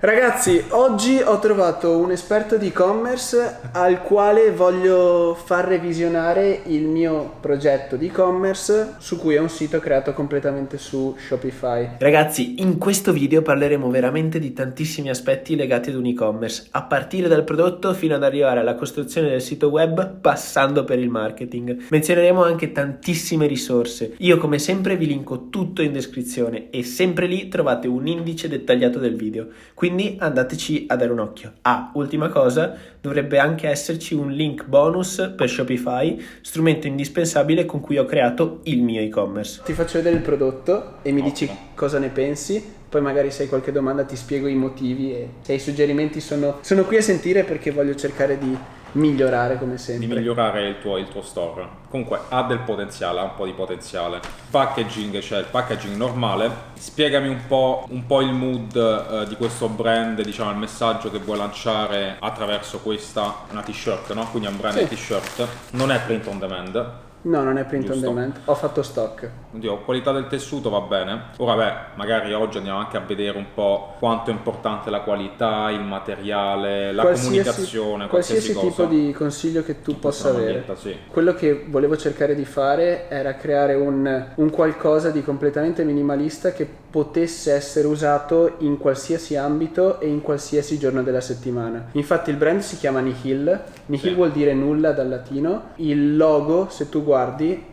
Ragazzi, oggi ho trovato un esperto di e-commerce al quale voglio far revisionare il mio progetto di e-commerce, su cui è un sito creato completamente su Shopify. Ragazzi, in questo video parleremo veramente di tantissimi aspetti legati ad un e-commerce, a partire dal prodotto fino ad arrivare alla costruzione del sito web, passando per il marketing. Menzioneremo anche tantissime risorse. Io come sempre vi linko tutto in descrizione e sempre lì trovate un indice dettagliato del video. Quindi andateci a dare un occhio. Ultima cosa, dovrebbe anche esserci un link bonus per Shopify, strumento indispensabile con cui ho creato il mio e-commerce. Ti faccio vedere il prodotto e mi dici cosa ne pensi. Poi magari se hai qualche domanda ti spiego i motivi e se hai suggerimenti sono qui a sentire, perché voglio cercare di migliorare come sempre. Di migliorare il tuo store. Comunque ha del potenziale, ha un po' di potenziale. Packaging, c'è il packaging normale. Spiegami un po' il mood di questo brand, diciamo il messaggio che vuoi lanciare attraverso questa, una t-shirt, no? Quindi è un brand di t-shirt, non è print on demand. No, non è print on demand, ho fatto stock. Oddio, qualità del tessuto va bene. Ora magari oggi andiamo anche a vedere un po' quanto è importante la qualità, il materiale, la comunicazione, qualsiasi cosa. tipo di consiglio che tu possa avere. Sì. Quello che volevo cercare di fare era creare un qualcosa di completamente minimalista che potesse essere usato in qualsiasi ambito e in qualsiasi giorno della settimana. Infatti il brand si chiama Nihil. Nihil vuol dire nulla dal latino. Il logo, se tu guardi,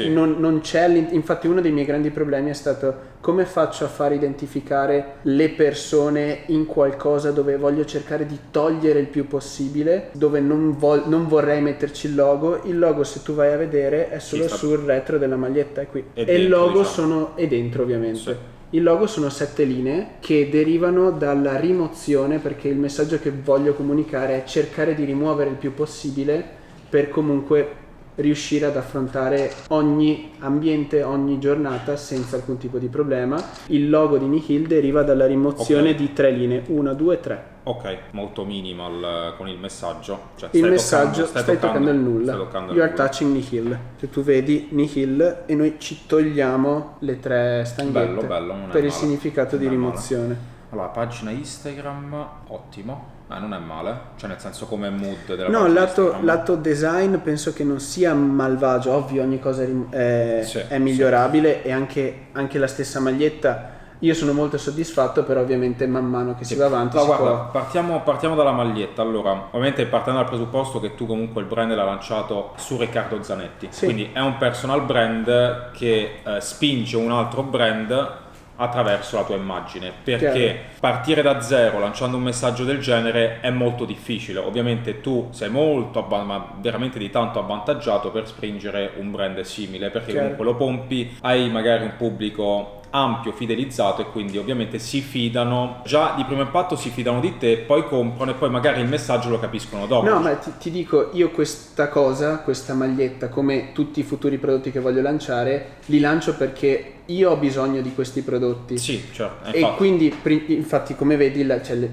non c'è. Infatti uno dei miei grandi problemi è stato: come faccio a far identificare le persone in qualcosa dove voglio cercare di togliere il più possibile, dove non vorrei metterci il logo. Il logo, se tu vai a vedere, è solo sul retro della maglietta, è qui. E il logo è dentro, ovviamente. Sì. Il logo sono 7 linee che derivano dalla rimozione, perché il messaggio che voglio comunicare è cercare di rimuovere il più possibile per comunque riuscire ad affrontare ogni ambiente, ogni giornata senza alcun tipo di problema. Il logo di Nihil deriva dalla rimozione di 3 linee, 1, 2, 3. Ok, molto minimal con il messaggio. Cioè, stai toccando il nulla. You are touching Nihil. Se tu vedi Nihil e noi ci togliamo le 3 stanghette bello, per il significato di rimozione. Allora, pagina Instagram, ottimo. Non è male, cioè nel senso come mood della No, pagina lato design penso che non sia malvagio. Ovvio, ogni cosa è migliorabile. E anche la stessa maglietta. Io sono molto soddisfatto, però ovviamente man mano che si va avanti partiamo dalla maglietta. Allora, ovviamente partendo dal presupposto che tu comunque il brand l'hai lanciato su Riccardo Zanetti, quindi è un personal brand che spinge un altro brand attraverso la tua immagine, perché partire da zero lanciando un messaggio del genere è molto difficile. Ovviamente tu sei ma veramente di tanto avvantaggiato per spingere un brand simile, perché comunque lo pompi, hai magari un pubblico ampio, fidelizzato, e quindi ovviamente si fidano, già di primo impatto si fidano di te, poi comprano e poi magari il messaggio lo capiscono dopo. No, ma ti dico, io questa maglietta, come tutti i futuri prodotti che voglio lanciare, li lancio perché io ho bisogno di questi prodotti. Sì, certo. E quindi infatti come vedi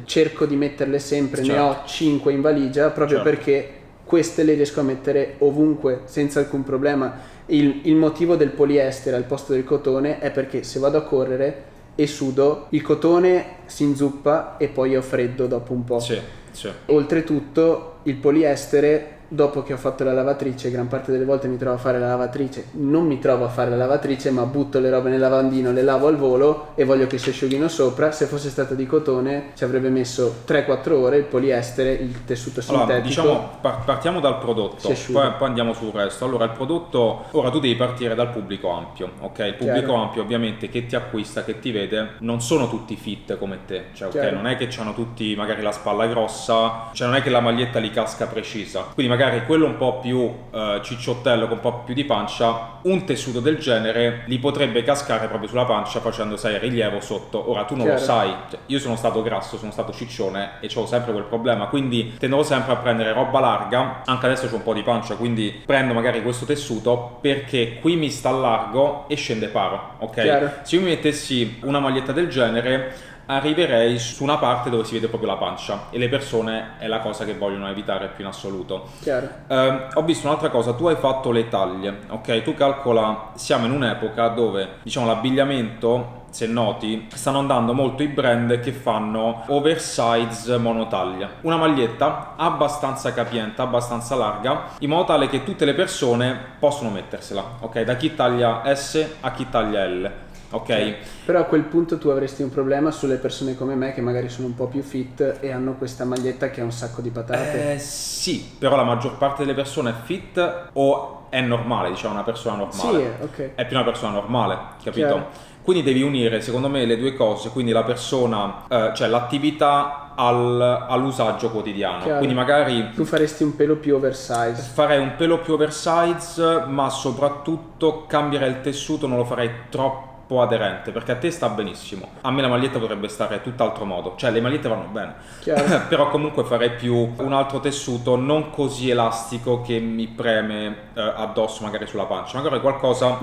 cerco di metterle sempre, ne ho 5 in valigia proprio perché queste le riesco a mettere ovunque senza alcun problema. Il motivo del poliestere al posto del cotone è perché se vado a correre e sudo, il cotone si inzuppa e poi ho freddo dopo un po'. Sì. Oltretutto il poliestere, dopo che ho fatto la lavatrice, gran parte delle volte non mi trovo a fare la lavatrice, ma butto le robe nel lavandino, le lavo al volo e voglio che si asciughino sopra. Se fosse stata di cotone ci avrebbe messo 3-4 ore. Il poliestere, il tessuto sintetico. Allora, diciamo, partiamo dal prodotto, poi andiamo sul resto. Allora, il prodotto, ora tu devi partire dal pubblico ampio, ok? Il pubblico ampio ovviamente che ti acquista, che ti vede, non sono tutti fit come te, cioè ok, non è che hanno tutti magari la spalla grossa, cioè non è che la maglietta li casca precisa, quindi magari quello un po' più cicciottello con un po' più di pancia, un tessuto del genere gli potrebbe cascare proprio sulla pancia facendo, sai, rilievo sotto. Ora tu non lo sai, cioè, io sono stato grasso, sono stato ciccione e ho sempre quel problema, quindi tendevo sempre a prendere roba larga. Anche adesso c'ho un po' di pancia, quindi prendo magari questo tessuto perché qui mi sta largo e scende paro, ok? Se io mi mettessi una maglietta del genere arriverei su una parte dove si vede proprio la pancia, e le persone è la cosa che vogliono evitare più in assoluto. Ho visto un'altra cosa, tu hai fatto le taglie, ok? Tu calcola, siamo in un'epoca dove, diciamo, l'abbigliamento se noti, stanno andando molto i brand che fanno oversize monotaglia, una maglietta abbastanza capiente, abbastanza larga, in modo tale che tutte le persone possono mettersela, ok? Da chi taglia S a chi taglia L. Ok. Però a quel punto tu avresti un problema sulle persone come me che magari sono un po' più fit e hanno questa maglietta che ha un sacco di patate. Sì, però la maggior parte delle persone è fit o è normale, diciamo una persona normale. Sì, ok. È più una persona normale, capito? Chiaro. Quindi devi unire, secondo me, le due cose, quindi la persona, cioè l'attività all'usaggio quotidiano. Chiaro. Quindi magari tu faresti un pelo più oversize. Farei un pelo più oversize, ma soprattutto cambiare il tessuto non lo farei troppo aderente, perché a te sta benissimo. A me la maglietta potrebbe stare tutt'altro modo, cioè le magliette vanno bene però comunque farei più un altro tessuto non così elastico che mi preme addosso, magari sulla pancia, magari qualcosa.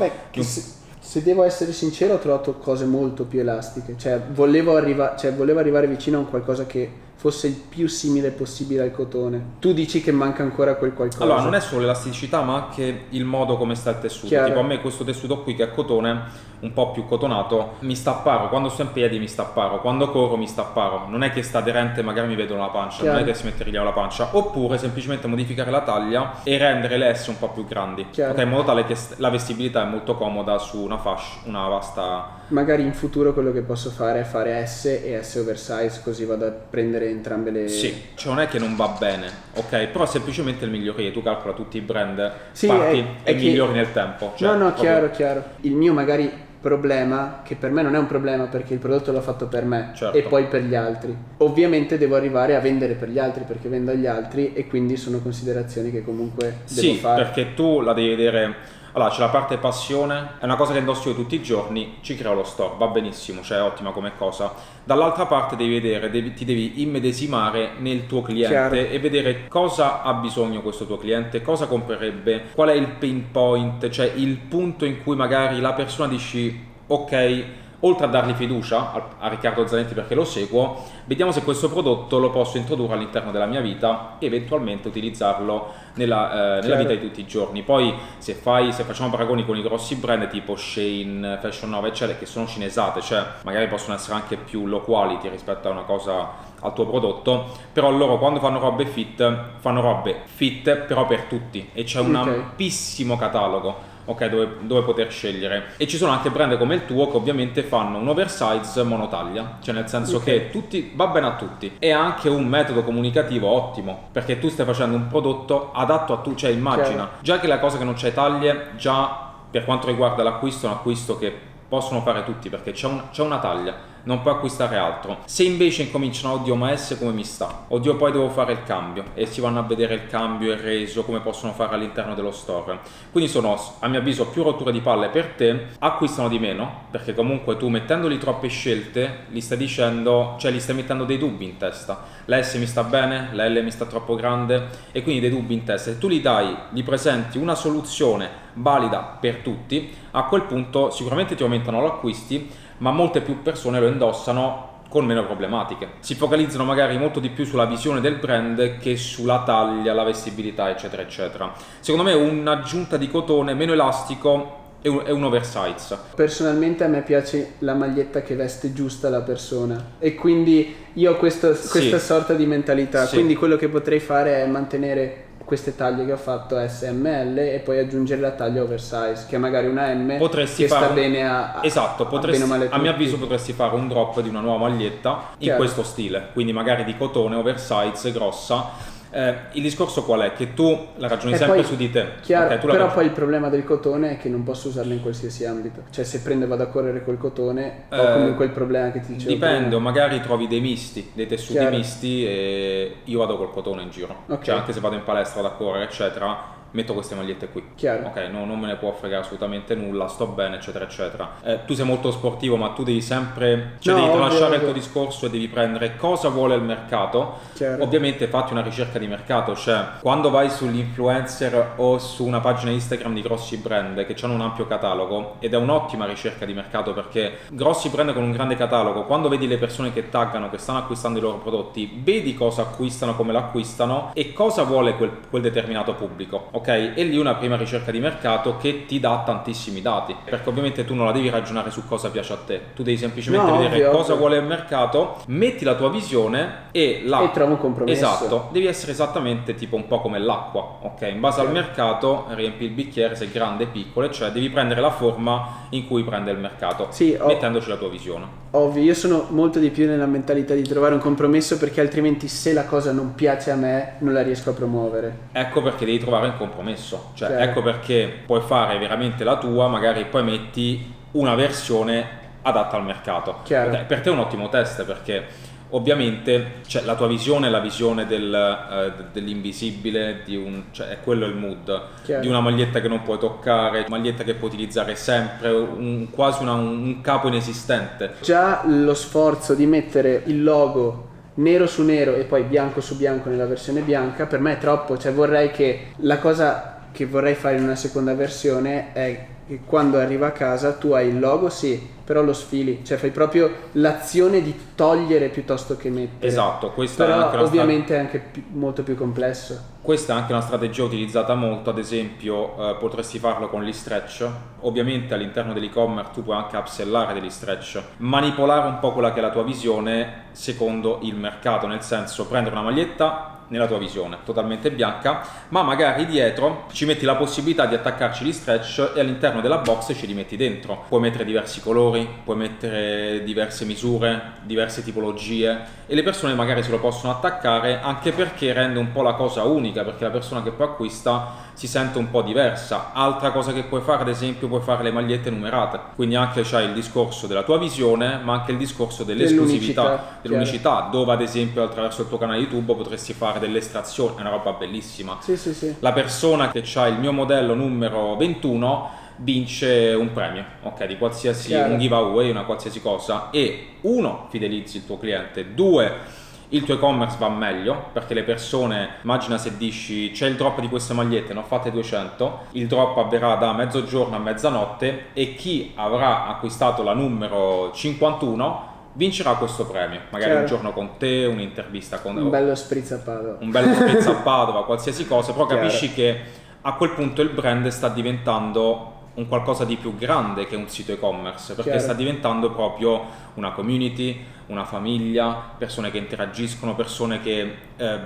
Se devo essere sincero, ho trovato cose molto più elastiche, cioè volevo arrivare vicino a un qualcosa che fosse il più simile possibile al cotone. Tu dici che manca ancora quel qualcosa. Allora, non è solo l'elasticità, ma anche il modo come sta il tessuto. Chiaro. Tipo a me questo tessuto qui che è cotone, un po' più cotonato, mi sta a paro. Quando sto in piedi mi sta a paro, quando corro mi sta a paro. Non è che sta aderente, magari mi vedono la pancia, Chiaro. non è che si mette rigliamo la pancia. Oppure semplicemente modificare la taglia e rendere le S un po' più grandi. Chiaro. Ok, in modo tale che la vestibilità è molto comoda su una fascia, una vasta. Magari in futuro quello che posso fare è fare S e S oversize, così vado a prendere entrambe le... Sì, cioè non è che non va bene, ok? Però semplicemente il migliorire, tu calcola tutti i brand, sì, parti e che... migliori nel tempo. Cioè, no, proprio... chiaro. Il mio magari problema, che per me non è un problema perché il prodotto l'ho fatto per me, certo. E poi per gli altri. Ovviamente devo arrivare a vendere per gli altri perché vendo agli altri e quindi sono considerazioni che comunque devo fare. Sì, perché tu la devi vedere. Allora, c'è la parte passione, è una cosa che indossi io tutti i giorni, ci creo lo store, va benissimo, cioè è ottima come cosa. Dall'altra parte devi vedere, ti devi immedesimare nel tuo cliente. Chiaro. E vedere cosa ha bisogno questo tuo cliente, cosa comprerebbe, qual è il pain point, cioè il punto in cui magari la persona dici ok, oltre a dargli fiducia a Riccardo Zanetti perché lo seguo, vediamo se questo prodotto lo posso introdurre all'interno della mia vita e eventualmente utilizzarlo nella vita di tutti i giorni. Poi se facciamo paragoni con i grossi brand tipo Shein, Fashion Nova eccetera, che sono cinesate, cioè magari possono essere anche più low quality rispetto a una cosa, al tuo prodotto, però loro quando fanno robe fit però per tutti e c'è un ampissimo catalogo, ok, dove poter scegliere. E ci sono anche brand come il tuo che ovviamente fanno un oversize monotaglia, cioè nel senso che va bene a tutti. È anche un metodo comunicativo ottimo, perché tu stai facendo un prodotto adatto a tu, cioè immagina, già che la cosa che non c'è taglie, già per quanto riguarda l'acquisto è un acquisto che possono fare tutti perché c'è una taglia, non puoi acquistare altro. Se invece incominciano, oddio ma S come mi sta, oddio poi devo fare il cambio, e si vanno a vedere il cambio e il reso come possono fare all'interno dello store, quindi sono a mio avviso più rotture di palle per te, acquistano di meno perché comunque tu mettendoli troppe scelte gli stai dicendo, cioè gli stai mettendo dei dubbi in testa, la S mi sta bene, la L mi sta troppo grande e quindi dei dubbi in testa. Se tu gli presenti una soluzione valida per tutti, a quel punto sicuramente ti aumentano gli acquisti, ma molte più persone lo indossano con meno problematiche. Si focalizzano magari molto di più sulla visione del brand che sulla taglia, la vestibilità, eccetera, eccetera. Secondo me un'aggiunta di cotone meno elastico è un oversize. Personalmente a me piace la maglietta che veste giusta la persona e quindi io ho questa sorta di mentalità, quindi quello che potrei fare è mantenere queste taglie che ho fatto SML e poi aggiungere la taglia oversize che è magari una M potresti che fare sta bene a bene o male a mio avviso potresti fare un drop di una nuova maglietta in questo stile, quindi magari di cotone oversize grossa. Il discorso qual è? Che tu la ragioni sempre su di te. Chiaro, però poi il problema del cotone è che non posso usarlo in qualsiasi ambito, cioè se prendo e vado a correre col cotone ho comunque il problema che ti dicevo dipende, prima. o magari trovi dei tessuti misti e io vado col cotone in giro, cioè anche se vado in palestra da correre eccetera metto queste magliette qui. Chiaro. Ok, non me ne può fregare assolutamente nulla, sto bene eccetera eccetera. Tu sei molto sportivo ma tu devi sempre, devi tralasciare il tuo discorso e devi prendere cosa vuole il mercato. Chiaro. Ovviamente fatti una ricerca di mercato, cioè quando vai sull'influencer o su una pagina Instagram di grossi brand che hanno un ampio catalogo, ed è un'ottima ricerca di mercato perché grossi brand con un grande catalogo, quando vedi le persone che taggano, che stanno acquistando i loro prodotti, vedi cosa acquistano, come l'acquistano e cosa vuole quel determinato pubblico. ok? E lì una prima ricerca di mercato che ti dà tantissimi dati, perché ovviamente tu non la devi ragionare su cosa piace a te, tu devi semplicemente vedere cosa vuole il mercato, metti la tua visione e trovi un compromesso. Esatto, devi essere esattamente tipo un po' come l'acqua, ok? In base al mercato riempi il bicchiere, se è grande, piccolo, cioè devi prendere la forma in cui prende il mercato, mettendoci la tua visione. Ovvio, io sono molto di più nella mentalità di trovare un compromesso, perché altrimenti se la cosa non piace a me non la riesco a promuovere. Ecco perché devi trovare un compromesso, cioè ecco perché puoi fare veramente la tua, magari poi metti una versione adatta al mercato. Okay, per te è un ottimo test, perché ovviamente la tua visione è la visione dell'invisibile, cioè è quello il mood. Di una maglietta che non puoi toccare, maglietta che puoi utilizzare sempre, quasi un capo inesistente. Già lo sforzo di mettere il logo nero su nero e poi bianco su bianco nella versione bianca per me è troppo, cioè vorrei che la cosa che vorrei fare in una seconda versione è che quando arriva a casa tu hai il logo, sì, però lo sfili, cioè fai proprio l'azione di togliere piuttosto che mettere. Esatto, questa però è anche ovviamente è anche molto più complesso. Questa è anche una strategia utilizzata molto, ad esempio potresti farlo con gli stretch. Ovviamente all'interno dell'e-commerce tu puoi anche upsellare degli stretch, manipolare un po' quella che è la tua visione secondo il mercato, nel senso prendere una maglietta nella tua visione totalmente bianca, ma magari dietro ci metti la possibilità di attaccarci gli stretch e all'interno della box ci li metti dentro. Puoi mettere diversi colori, puoi mettere diverse misure, diverse tipologie, e le persone magari se lo possono attaccare, anche perché rende un po' la cosa unica, perché la persona che poi acquista si sente un po' diversa. Altra cosa che puoi fare, ad esempio, puoi fare le magliette numerate, quindi anche c'hai il discorso della tua visione, ma anche il discorso dell'esclusività, dell'unicità, dove ad esempio attraverso il tuo canale YouTube potresti fare delle estrazioni, è una roba bellissima. Sì. La persona che ha il mio modello numero 21 vince un premio, ok, di qualsiasi, un giveaway, una qualsiasi cosa, e uno, fidelizzi il tuo cliente, due, il tuo e-commerce va meglio, perché le persone, immagina se dici c'è il drop di queste magliette, ne ho fatte 200, il drop avverrà da mezzogiorno a mezzanotte e chi avrà acquistato la numero 51 vincerà questo premio, magari un giorno con te, un'intervista con un bello spritz a Padova, qualsiasi cosa, però capisci che a quel punto il brand sta diventando un qualcosa di più grande che un sito e-commerce, perché sta diventando proprio una community, una famiglia, persone che interagiscono, persone che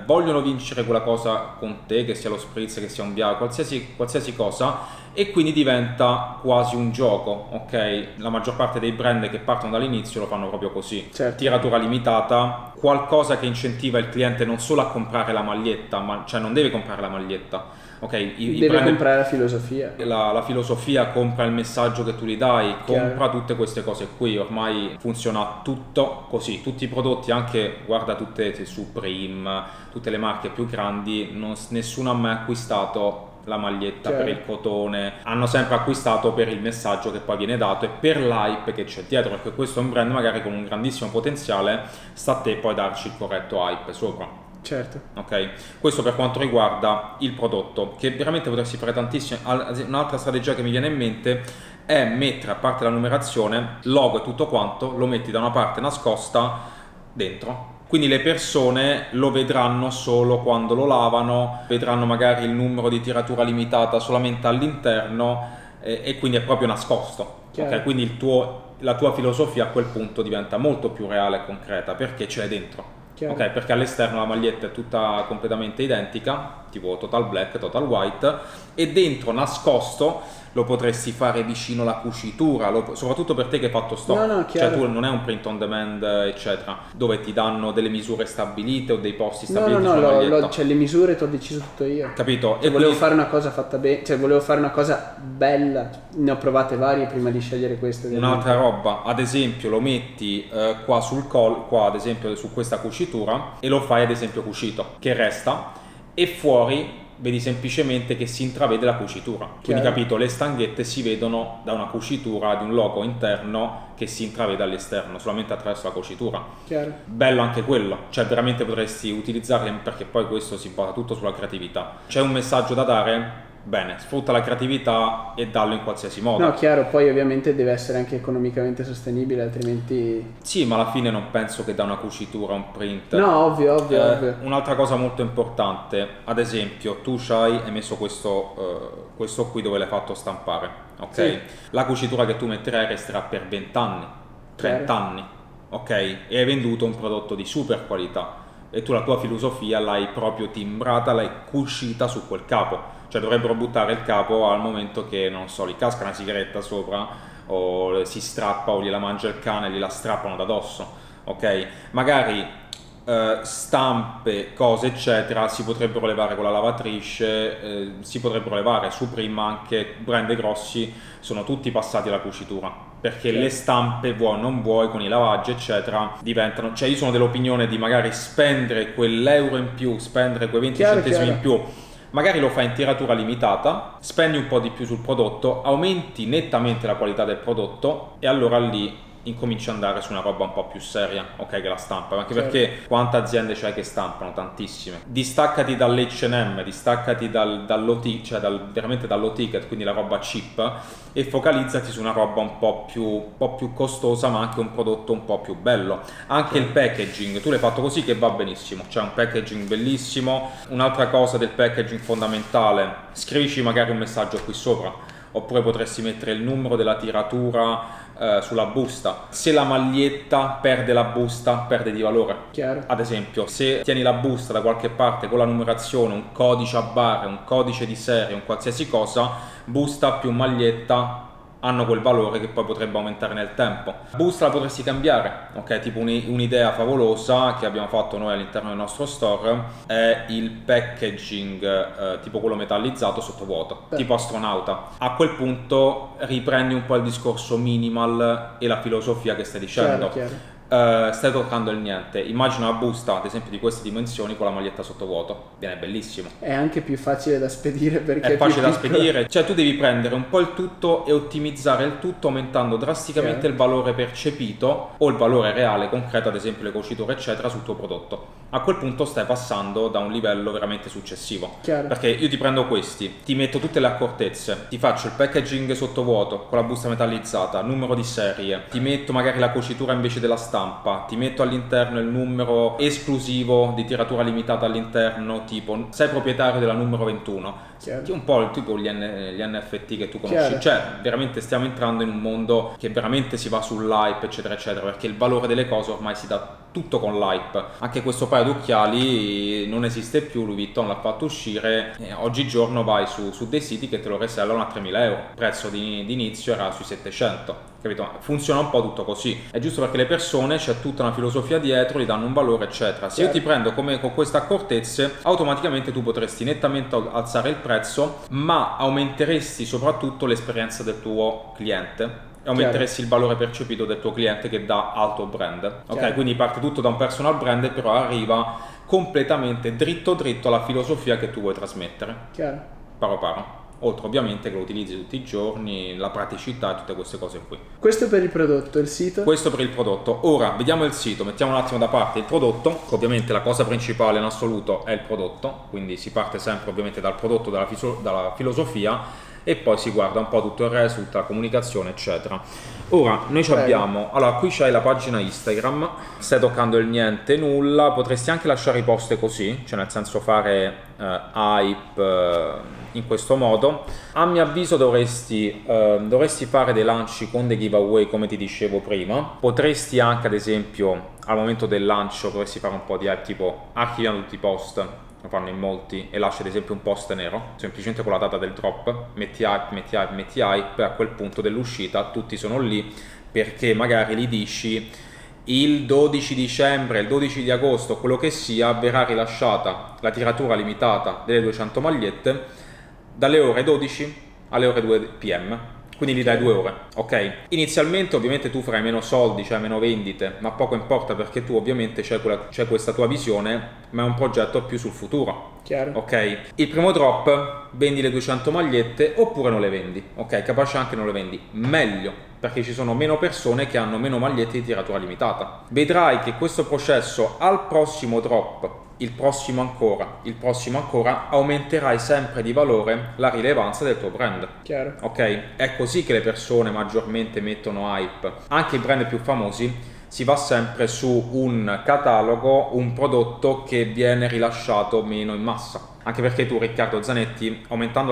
vogliono vincere quella cosa con te, che sia lo spritz, che sia un biago, qualsiasi cosa, e quindi diventa quasi un gioco, ok? La maggior parte dei brand che partono dall'inizio lo fanno proprio così, tiratura limitata, qualcosa che incentiva il cliente non solo a comprare la maglietta, ma cioè non deve comprare la maglietta. Okay, deve comprare la filosofia. La filosofia, compra il messaggio che tu gli dai, compra tutte queste cose qui. Ormai funziona tutto così. Tutti i prodotti, anche guarda tutte Supreme, tutte le marche più grandi, nessuno ha mai acquistato la maglietta per il cotone, hanno sempre acquistato per il messaggio che poi viene dato e per l'hype che c'è dietro, perché questo è un brand magari con un grandissimo potenziale, sta a te poi darci il corretto hype sopra. Certo. Ok, questo per quanto riguarda il prodotto, che veramente potresti fare tantissimo. Un'altra strategia che mi viene in mente è mettere, a parte la numerazione, logo e tutto quanto, lo metti da una parte nascosta dentro. Quindi le persone lo vedranno solo quando lo lavano, vedranno magari il numero di tiratura limitata solamente all'interno e quindi è proprio nascosto. Okay? Quindi la tua filosofia a quel punto diventa molto più reale e concreta perché ce l'hai dentro. Ok, perché all'esterno la maglietta è tutta completamente identica, tipo total black, total white, e dentro nascosto lo potresti fare vicino alla cucitura, soprattutto per te che hai fatto stock, cioè tu non è un print on demand eccetera, dove ti danno delle misure stabilite o dei posti stabiliti sulla maglietta. Cioè le misure ti ho deciso tutto io, capito? E volevo fare una cosa fatta bene, cioè volevo fare una cosa bella, ne ho provate varie prima di scegliere queste. Un'altra roba, ad esempio lo metti qua sul collo, qua ad esempio su questa cucitura, e lo fai ad esempio cucito, che resta, e fuori vedi semplicemente che si intravede la cucitura. Quindi capito, le stanghette si vedono da una cucitura di un logo interno che si intravede all'esterno solamente attraverso la cucitura. Bello anche quello, cioè veramente potresti utilizzarle, perché poi questo si basa tutto sulla creatività. C'è un messaggio da dare, bene, sfrutta la creatività e dallo in qualsiasi modo. No, chiaro, poi ovviamente deve essere anche economicamente sostenibile, altrimenti... Sì, ma alla fine non penso che da una cucitura, un print... No, ovvio. Un'altra cosa molto importante, ad esempio, tu hai messo questo qui dove l'hai fatto stampare, ok? Sì. La cucitura che tu metterai resterà per 20 anni, 30 anni, ok? E hai venduto un prodotto di super qualità e tu la tua filosofia l'hai proprio timbrata, l'hai cucita su quel capo. Cioè dovrebbero buttare il capo al momento che, non so, gli casca una sigaretta sopra o si strappa o gliela mangia il cane e gliela strappano da dosso, ok? Magari stampe, cose eccetera si potrebbero levare con la lavatrice, si potrebbero levare su prima, anche brand grossi sono tutti passati alla cucitura, perché le stampe, vuoi non vuoi, con i lavaggi eccetera diventano, cioè io sono dell'opinione di magari spendere quell'euro in più, spendere quei 20 centesimi in più, magari lo fai in tiratura limitata, spendi un po' di più sul prodotto, aumenti nettamente la qualità del prodotto e allora lì incominci ad andare su una roba un po' più seria, ok, che la stampa, anche perché quante aziende c'è che stampano? Tantissime. Distaccati dall'H&M, distaccati cioè veramente dallo ticket, quindi la roba cheap, e focalizzati su una roba un po' più costosa, ma anche un prodotto un po' più bello. Anche il packaging, tu l'hai fatto così che va benissimo, c'è un packaging bellissimo. Un'altra cosa del packaging fondamentale, scrivici magari un messaggio qui sopra, oppure potresti mettere il numero della tiratura sulla busta. Se la maglietta perde la busta, perde di valore. Chiaro. Ad esempio, se tieni la busta da qualche parte con la numerazione, un codice a barre, un codice di serie, un qualsiasi cosa, busta più maglietta hanno quel valore che poi potrebbe aumentare nel tempo. Busta la potresti cambiare, ok? Tipo un'idea favolosa che abbiamo fatto noi all'interno del nostro store è il packaging tipo quello metallizzato sottovuoto, tipo astronauta. A quel punto riprendi un po' il discorso minimal e la filosofia che stai dicendo. Chiaro. Stai toccando il niente. Immagina una busta ad esempio di queste dimensioni con la maglietta sottovuoto, viene bellissimo, è anche più facile da spedire perché è facile da piccolo. spedire, cioè tu devi prendere un po' il tutto e ottimizzare il tutto aumentando drasticamente il valore percepito o il valore reale concreto, ad esempio le cuciture eccetera, sul tuo prodotto. A quel punto stai passando da un livello veramente successivo. Perché io ti prendo questi, ti metto tutte le accortezze, ti faccio il packaging sottovuoto con la busta metallizzata, numero di serie, ti metto magari la cucitura invece della stampa, ti metto all'interno il numero esclusivo di tiratura limitata all'interno, tipo sei proprietario della numero 21, un po' tipo gli NFT che tu conosci. Cioè veramente stiamo entrando in un mondo che veramente si va sull'hype eccetera eccetera, perché il valore delle cose ormai si dà tutto con l'hype. Anche questo paio d'occhiali non esiste più, Louis Vuitton l'ha fatto uscire, oggigiorno vai su dei siti che te lo resellano a 3.000 euro, il prezzo di inizio era sui 700, capito? Funziona un po' tutto così, è giusto perché le persone, c'è tutta una filosofia dietro, gli danno un valore eccetera. Se io ti prendo con queste accortezze, automaticamente tu potresti nettamente alzare il prezzo, ma aumenteresti soprattutto l'esperienza del tuo cliente e aumenteresti il valore percepito del tuo cliente che dà alto brand. Ok, quindi parte tutto da un personal brand, però arriva completamente dritto alla filosofia che tu vuoi trasmettere. Paro. Oltre ovviamente che lo utilizzi tutti i giorni, la praticità e tutte queste cose qui. Questo per il prodotto, il sito? Questo per il prodotto. Ora vediamo il sito, mettiamo un attimo da parte il prodotto, che ovviamente la cosa principale in assoluto è il prodotto, quindi si parte sempre ovviamente dal prodotto, dalla filosofia, e poi si guarda un po' tutto il resto, tutta la comunicazione eccetera. Ora noi abbiamo, allora qui c'hai la pagina Instagram, stai toccando il niente nulla, potresti anche lasciare i post così, cioè nel senso fare hype in questo modo. A mio avviso dovresti fare dei lanci con dei giveaway come ti dicevo prima. Potresti anche ad esempio al momento del lancio dovresti fare un po' di hype, tipo archiviando tutti i post, lo fanno in molti, e lascia ad esempio un post nero semplicemente con la data del drop, metti hype, a quel punto dell'uscita tutti sono lì, perché magari gli dici il 12 dicembre, il 12 di agosto, quello che sia, verrà rilasciata la tiratura limitata delle 200 magliette dalle ore 12 alle ore 2 PM, quindi gli dai 2 ore, ok? Inizialmente ovviamente tu farai meno soldi, cioè meno vendite, ma poco importa perché tu ovviamente c'è questa tua visione, ma è un progetto più sul futuro. Ok? Il primo drop vendi le 200 magliette oppure non le vendi, ok? Capace anche non le vendi, meglio, perché ci sono meno persone che hanno meno magliette di tiratura limitata. Vedrai che questo processo al prossimo drop, il prossimo ancora, aumenterai sempre di valore la rilevanza del tuo brand. Chiaro. Ok? È così che le persone maggiormente mettono hype. Anche i brand più famosi si va sempre su un catalogo, un prodotto che viene rilasciato meno in massa. Anche perché tu, Riccardo Zanetti, aumentando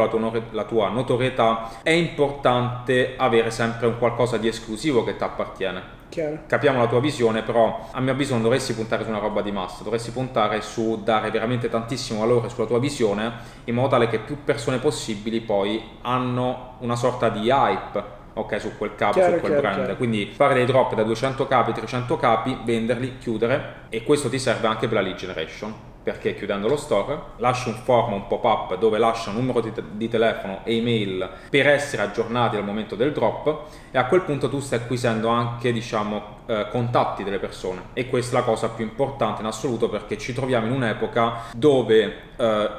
la tua notorietà, è importante avere sempre un qualcosa di esclusivo che ti appartiene. Chiaro. Capiamo la tua visione, però a mio avviso non dovresti puntare su una roba di massa, dovresti puntare su dare veramente tantissimo valore sulla tua visione, in modo tale che più persone possibili poi hanno una sorta di hype, ok, su quel capo, su quel brand. Chiaro. Quindi fare dei drop da 200 capi, 300 capi, venderli, chiudere, e questo ti serve anche per la lead generation, perché chiudendo lo store lasci un form, un pop-up dove lascia un numero di telefono e email per essere aggiornati al momento del drop, e a quel punto tu stai acquisendo anche, diciamo, contatti delle persone, e questa è la cosa più importante in assoluto, perché ci troviamo in un'epoca dove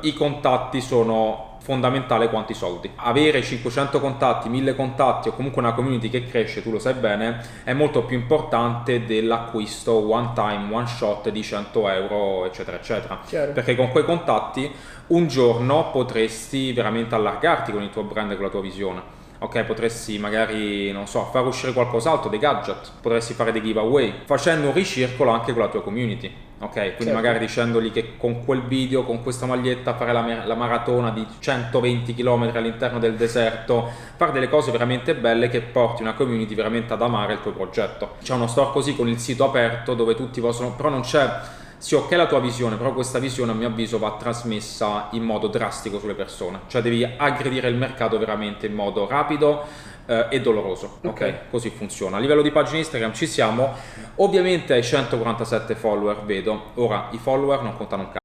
i contatti sono fondamentale quanto i soldi. Avere 500 contatti, 1000 contatti o comunque una community che cresce, tu lo sai bene, è molto più importante dell'acquisto one time, one shot di 100 euro, eccetera eccetera. Chiaro. Perché con quei contatti un giorno potresti veramente allargarti con il tuo brand e con la tua visione. Ok, potresti magari, non so, far uscire qualcos'altro, dei gadget, potresti fare dei giveaway, facendo un ricircolo anche con la tua community. Ok, quindi certo, magari dicendogli che con quel video, con questa maglietta, fare la maratona di 120 km all'interno del deserto, fare delle cose veramente belle che porti una community veramente ad amare il tuo progetto. C'è uno store così con il sito aperto dove tutti possono, però non c'è, sì, ok, la tua visione, però questa visione a mio avviso va trasmessa in modo drastico sulle persone, cioè devi aggredire il mercato veramente in modo rapido e doloroso, ok? Così funziona. A livello di pagina Instagram ci siamo, ovviamente hai 147 follower, vedo. Ora, i follower non contano un cazzo.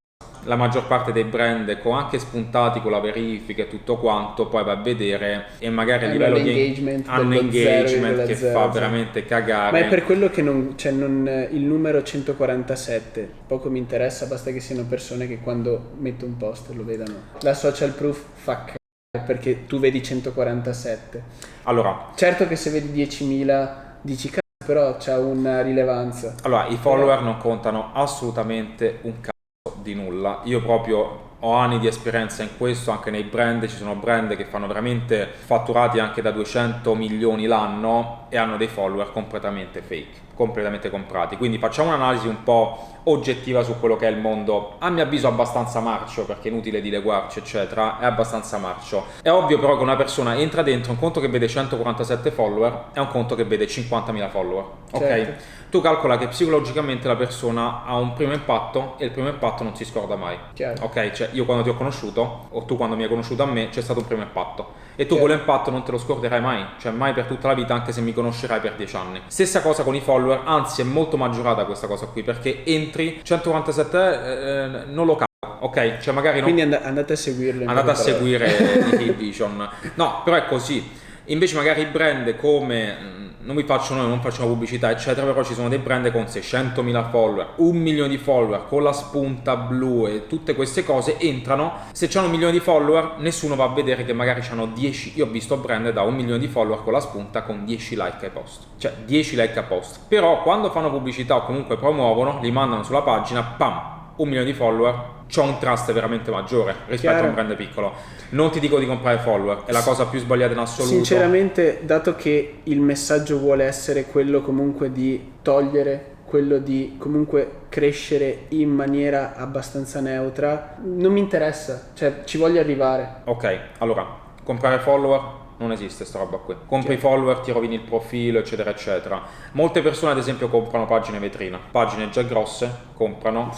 La maggior parte dei brand, anche spuntati con la verifica e tutto quanto, poi va a vedere e magari a livello di engagement che fa veramente cagare. Ma è per quello che il numero 147 poco mi interessa, basta che siano persone che quando metto un post lo vedano. La social proof fa cagare perché tu vedi 147. Allora, certo che se vedi 10.000 dici cazzo, però c'ha una rilevanza. Allora, i follower non contano assolutamente un cazzo di nulla. Io proprio ho anni di esperienza in questo, anche nei brand. Ci sono brand che fanno veramente fatturati anche da 200 milioni l'anno e hanno dei follower completamente fake, completamente comprati. Quindi facciamo un'analisi un po' oggettiva su quello che è il mondo, a mio avviso abbastanza marcio, perché è inutile dileguarci eccetera, è abbastanza marcio. È ovvio però che una persona entra dentro un conto che vede 147 follower e un conto che vede 50.000 follower, ok? Certo. Tu calcola che psicologicamente la persona ha un primo impatto e il primo impatto non si scorda mai. Chiaro. Ok, cioè io quando ti ho conosciuto o tu quando mi hai conosciuto a me c'è stato un primo impatto e tu Chiaro. quell'impatto non te lo scorderai mai, cioè mai per tutta la vita, anche se mi conoscerai per 10 anni. Stessa cosa con i follower, anzi è molto maggiorata questa cosa qui, perché entri 147 non lo cago, ok? Cioè magari quindi andate a seguirlo. Andate a seguire i Vision. No, però è così. Invece magari i brand come, non vi faccio noi, non facciamo pubblicità eccetera, però ci sono dei brand con 600.000 follower, 1 milione di follower, con la spunta blu e tutte queste cose, entrano, se c'hanno 1 milione di follower nessuno va a vedere che magari c'hanno 10, io ho visto brand da 1 milione di follower con la spunta con 10 like ai post, cioè 10 like a post, però quando fanno pubblicità o comunque promuovono, li mandano sulla pagina, pam, 1 milione di follower, c'ho un trust veramente maggiore rispetto a un brand piccolo. Non ti dico di comprare follower, è la cosa più sbagliata in assoluto. Sinceramente, dato che il messaggio vuole essere quello comunque di togliere, quello di comunque crescere in maniera abbastanza neutra, non mi interessa, cioè ci voglio arrivare. Ok, allora, comprare follower non esiste sta roba qui. Compri i follower, ti rovini il profilo, eccetera eccetera. Molte persone ad esempio comprano pagine vetrina, pagine già grosse, comprano,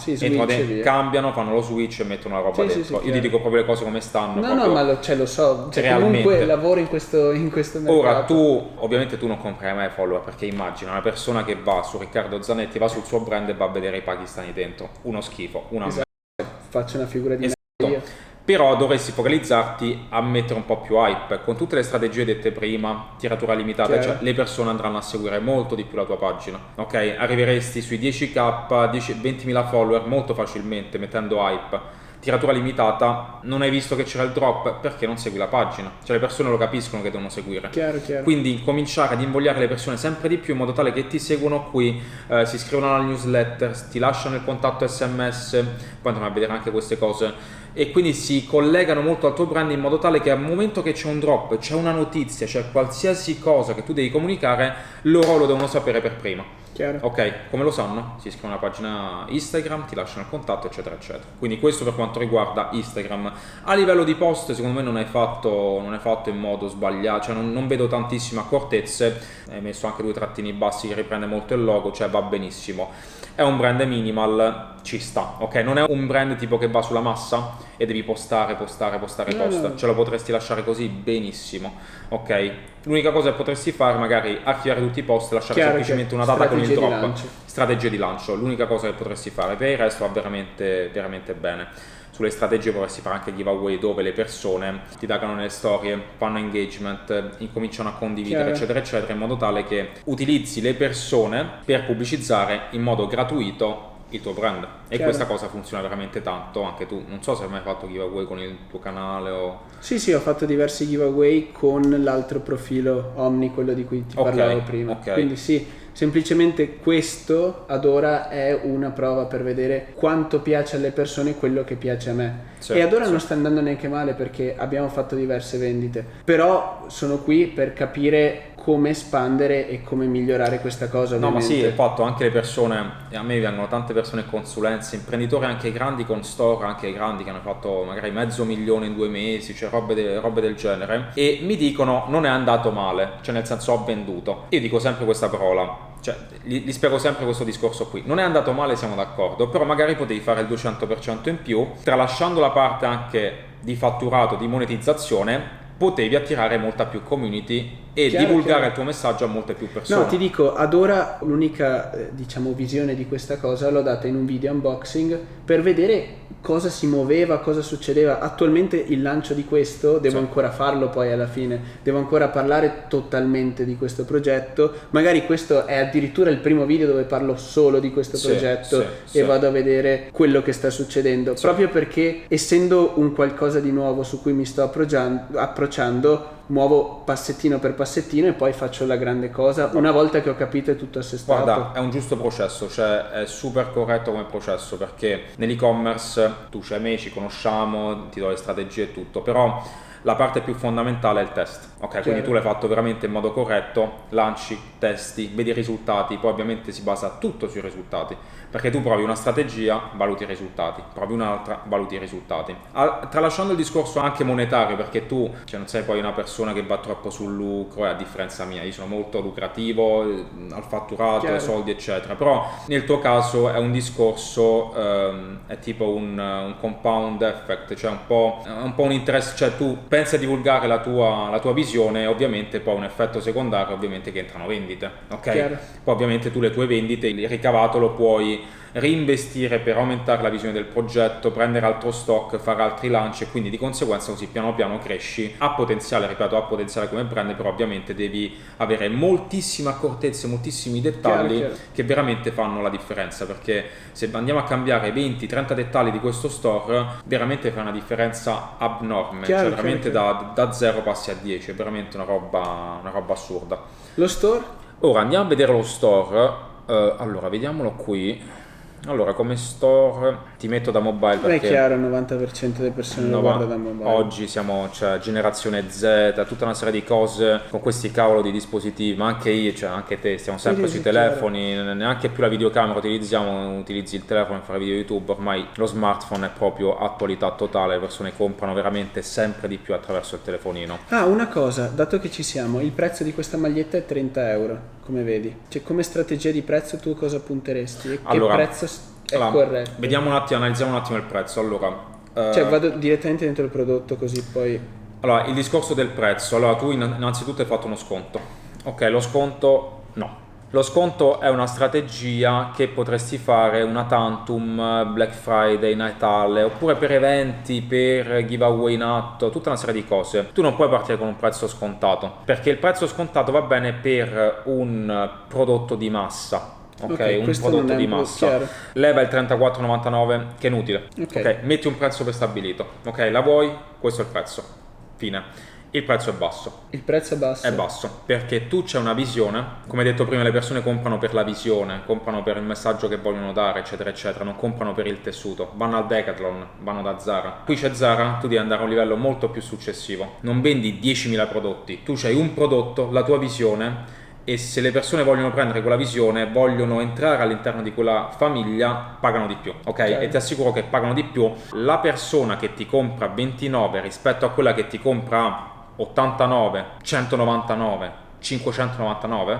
cambiano, fanno lo switch e mettono la roba dentro. Io ti dico proprio le cose come stanno. No, ma lo so, cioè, comunque lavoro in questo mercato. Ora ovviamente tu non comprerai mai follower, perché immagina una persona che va su Riccardo Zanetti, va sul suo brand e va a vedere i pakistani dentro, uno schifo, una merda. Faccio una figura di merda. Però dovresti focalizzarti a mettere un po' più hype con tutte le strategie dette prima, tiratura limitata, cioè le persone andranno a seguire molto di più la tua pagina, ok? Arriveresti sui 10k, 20.000 follower molto facilmente mettendo hype, tiratura limitata, non hai visto che c'era il drop perché non segui la pagina, cioè le persone lo capiscono che devono seguire. Chiaro. Quindi cominciare ad invogliare le persone sempre di più in modo tale che ti seguono qui, si iscrivono alla newsletter, ti lasciano il contatto SMS, poi andiamo a vedere anche queste cose, e quindi si collegano molto al tuo brand in modo tale che al momento che c'è un drop, c'è una notizia, c'è qualsiasi cosa che tu devi comunicare, loro lo devono sapere per prima. Chiaro. Ok, come lo sanno? Si iscrivono alla pagina Instagram, ti lasciano il contatto, eccetera eccetera. Quindi questo per quanto riguarda Instagram. A livello di post secondo me non hai fatto in modo sbagliato, cioè non vedo tantissime accortezze. Hai messo anche 2 trattini bassi che riprende molto il logo, cioè va benissimo. È un brand minimal, ci sta, ok? Non è un brand tipo che va sulla massa e devi postare post. No. Ce lo potresti lasciare così benissimo, ok? L'unica cosa che potresti fare magari archiviare tutti i post e lasciare semplicemente una data con il drop. Strategia di lancio, l'unica cosa che potresti fare. Per il resto va veramente veramente bene. Sulle strategie vorresti fare anche giveaway dove le persone ti taggano nelle storie, fanno engagement, incominciano a condividere, eccetera eccetera, in modo tale che utilizzi le persone per pubblicizzare in modo gratuito il tuo brand. E questa cosa funziona veramente tanto. Anche tu, non so se hai mai fatto giveaway con il tuo canale o... Sì, ho fatto diversi giveaway con l'altro profilo Omni, quello di cui ti parlavo prima. Quindi sì, semplicemente questo ad ora è una prova per vedere quanto piace alle persone quello che piace a me. E ad ora non sta andando neanche male perché abbiamo fatto diverse vendite, però sono qui per capire come espandere e come migliorare questa cosa, ovviamente. No, ma sì, fatto anche le persone, e a me vengono tante persone consulenze, imprenditori anche grandi con store, anche grandi che hanno fatto magari $500,000 in 2 mesi, cioè robe del genere, e mi dicono non è andato male, cioè nel senso ho venduto. Io dico sempre questa parola, cioè gli spiego sempre questo discorso qui: non è andato male, siamo d'accordo, però magari potevi fare il 200% in più, tralasciando la parte anche di fatturato, di monetizzazione, potevi attirare molta più community e divulgare il tuo messaggio a molte più persone. No, ti dico, ad ora l'unica visione di questa cosa l'ho data in un video unboxing per vedere cosa si muoveva, cosa succedeva. Attualmente il lancio di questo devo ancora farlo, poi alla fine devo ancora parlare totalmente di questo progetto. Magari questo è addirittura il primo video dove parlo solo di questo progetto e vado a vedere quello che sta succedendo, proprio perché essendo un qualcosa di nuovo su cui mi sto approcciando, muovo passettino per passettino e poi faccio la grande cosa una volta che ho capito è tutto assestato. Guarda, è un giusto processo, cioè è super corretto come processo, perché nell'e-commerce tu c'hai me, ci conosciamo, ti do le strategie e tutto, però la parte più fondamentale è il test, ok? Quindi tu l'hai fatto veramente in modo corretto, lanci, testi, vedi i risultati, poi ovviamente si basa tutto sui risultati, perché tu provi una strategia, valuti i risultati, provi un'altra, valuti i risultati. Tralasciando il discorso anche monetario, perché tu non sei poi una persona che va troppo sul lucro, a differenza mia, io sono molto lucrativo al fatturato, ai soldi eccetera, però nel tuo caso è un discorso, è tipo un compound effect, cioè un po' un interesse, cioè tu pensi a divulgare la tua visione, ovviamente poi un effetto secondario ovviamente che entrano vendite, ok? Poi ovviamente tu le tue vendite, il ricavato lo puoi reinvestire per aumentare la visione del progetto, prendere altro stock, fare altri lanci, e quindi di conseguenza così piano piano cresci a potenziale, ripeto, a potenziale come brand, però ovviamente devi avere moltissime accortezze, moltissimi dettagli che veramente fanno la differenza, perché se andiamo a cambiare 20-30 dettagli di questo store veramente fa una differenza abnorme, cioè veramente da 0 passi a 10, è veramente una roba assurda. Lo store? Ora andiamo a vedere lo store. Allora vediamolo qui. Allora, come store ti metto da mobile perché è chiaro, il 90% delle persone lo guarda da mobile. Oggi siamo, generazione Z, tutta una serie di cose con questi cavolo di dispositivi, ma anche io, anche te, stiamo sempre sui telefoni, neanche più la videocamera utilizzi il telefono per fare video YouTube, ormai lo smartphone è proprio attualità totale, le persone comprano veramente sempre di più attraverso il telefonino. Una cosa, dato che ci siamo, il prezzo di questa maglietta è 30 euro. Come vedi, cioè come strategia di prezzo tu cosa punteresti? Allora, che prezzo è corretto? Vediamo un attimo, analizziamo un attimo il prezzo. Allora, vado direttamente dentro il prodotto così poi. Allora, il discorso del prezzo. Allora, tu innanzitutto hai fatto uno sconto. Ok, lo sconto no. Lo sconto è una strategia che potresti fare una tantum, Black Friday, Natale, oppure per eventi, per giveaway in atto, tutta una serie di cose. Tu non puoi partire con un prezzo scontato, perché il prezzo scontato va bene per un prodotto di massa, ok? Un prodotto di massa. Leva il 34,99 che è inutile, ok? Metti un prezzo prestabilito, ok? La vuoi? Questo è il prezzo, fine. Il prezzo è basso. Il prezzo è basso? È basso, perché tu c'hai una visione, come detto prima, le persone comprano per la visione, comprano per il messaggio che vogliono dare, eccetera, eccetera, non comprano per il tessuto, vanno al Decathlon, vanno da Zara. Qui c'è Zara, tu devi andare a un livello molto più successivo, non vendi 10.000 prodotti, tu c'hai un prodotto, la tua visione, e se le persone vogliono prendere quella visione, vogliono entrare all'interno di quella famiglia, pagano di più, ok? E ti assicuro che pagano di più. La persona che ti compra 29 rispetto a quella che ti compra 89, 199, 599,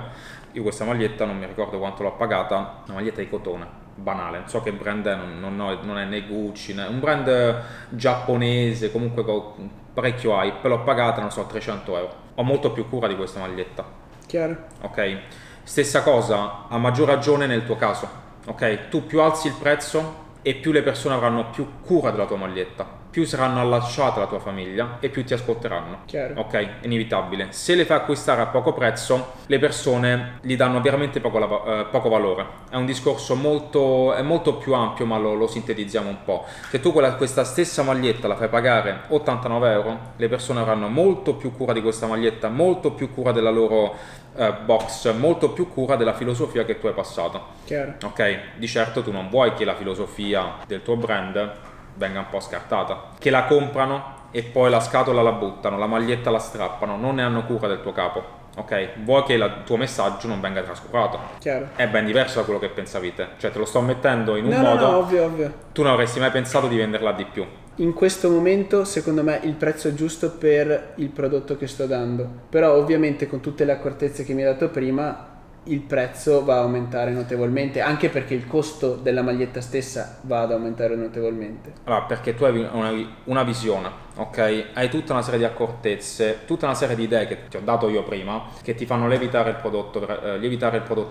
io questa maglietta non mi ricordo quanto l'ho pagata, una maglietta di cotone, banale, non so che brand è, non è né Gucci, né un brand giapponese, comunque con parecchio hype, l'ho pagata, non so, 300 euro. Ho molto più cura di questa maglietta. Chiaro. Ok? Stessa cosa, a maggior ragione nel tuo caso, ok? Tu più alzi il prezzo e più le persone avranno più cura della tua maglietta, più saranno allacciate alla tua famiglia e più ti ascolteranno. Chiaro. Ok, è inevitabile. Se le fai acquistare a poco prezzo, le persone gli danno veramente poco valore. È un discorso molto più ampio, ma lo sintetizziamo un po'. Se tu questa stessa maglietta la fai pagare 89 euro, le persone avranno molto più cura di questa maglietta, molto più cura della loro box, molto più cura della filosofia che tu hai passato. Chiaro. Ok, di certo tu non vuoi che la filosofia del tuo brand venga un po' scartata, che la comprano e poi la scatola la buttano, la maglietta la strappano, non ne hanno cura del tuo capo, ok? Vuoi che il tuo messaggio non venga trascurato. Chiaro. È ben diverso da quello che pensavi te, cioè te lo sto mettendo in un modo, no, ovvio. Tu non avresti mai pensato di venderla di più. In questo momento secondo me il prezzo è giusto per il prodotto che sto dando, però ovviamente con tutte le accortezze che mi hai dato prima il prezzo va a aumentare notevolmente, anche perché il costo della maglietta stessa va ad aumentare notevolmente. Allora, perché tu hai una visione, ok? Hai tutta una serie di accortezze, tutta una serie di idee che ti ho dato io prima, che ti fanno lievitare il prodotto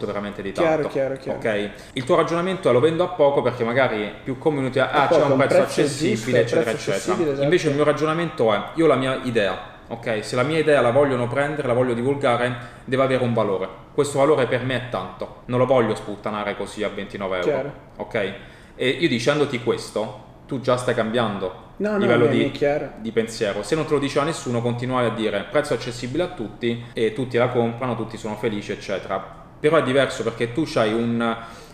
veramente di tanto. Chiaro. Ok? Il tuo ragionamento è: lo vendo a poco perché magari più community c'è un prezzo accessibile, giusto, eccetera, eccetera. Esatto. Invece il mio ragionamento è: io ho la mia idea. Ok, se la mia idea la vogliono prendere, la voglio divulgare, deve avere un valore. Questo valore per me è tanto, non lo voglio sputtanare così a 29 euro. Chiaro. Ok? E io dicendoti questo, tu già stai cambiando il livello di pensiero. Se non te lo diceva nessuno, continuavi a dire prezzo accessibile a tutti e tutti la comprano, tutti sono felici, eccetera. Però è diverso perché tu hai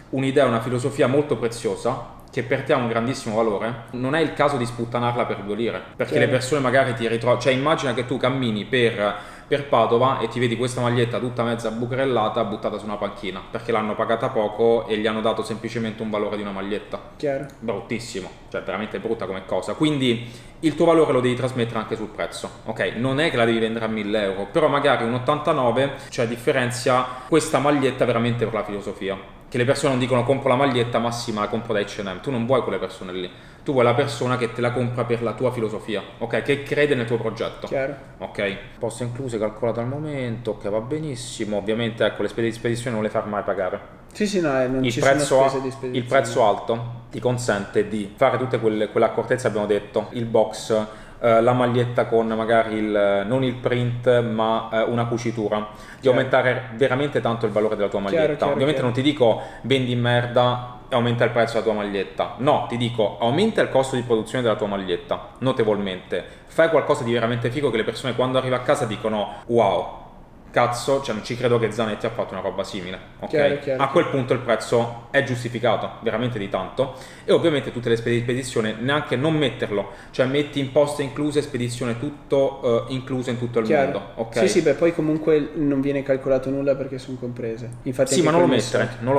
un'idea, una filosofia molto preziosa che per te ha un grandissimo valore. Non è il caso di sputtanarla per 2 lire, perché le persone magari ti ritrovano, cioè immagina che tu cammini per Padova e ti vedi questa maglietta tutta mezza bucherellata buttata su una panchina perché l'hanno pagata poco e gli hanno dato semplicemente un valore di una maglietta. Chiaro. Bruttissimo, cioè veramente brutta come cosa. Quindi il tuo valore lo devi trasmettere anche sul prezzo, ok? Non è che la devi vendere a 1.000 euro, però magari un 89, cioè differenzia questa maglietta veramente per la filosofia. Che le persone non dicono compro la maglietta, ma sì, ma la compro da H&M. Tu non vuoi quelle persone lì, tu vuoi la persona che te la compra per la tua filosofia, ok? Che crede nel tuo progetto. Chiaro. Ok, posto incluse calcolato al momento, ok, va benissimo. Ovviamente ecco, le spese di spedizione non le far mai pagare. Sì, no, non ci sono spese di spedizione. Il prezzo alto ti consente di fare tutte quelle accortezze, abbiamo detto, il box, la maglietta con magari non il print ma una cucitura, di aumentare veramente tanto il valore della tua maglietta. Ovviamente non ti dico vendi in merda e aumenta il prezzo della tua maglietta, no, ti dico aumenta il costo di produzione della tua maglietta notevolmente, fai qualcosa di veramente figo che le persone quando arriva a casa dicono wow, cazzo, cioè non ci credo che Zanetti ha fatto una roba simile, ok? Chiaro. A quel punto il prezzo è giustificato veramente di tanto, e ovviamente tutte le spese di spedizione neanche non metterlo, cioè metti imposte incluse, spedizione tutto incluso in tutto il mondo, ok? Sì, poi comunque non viene calcolato nulla perché sono comprese. Infatti sì, ma non lo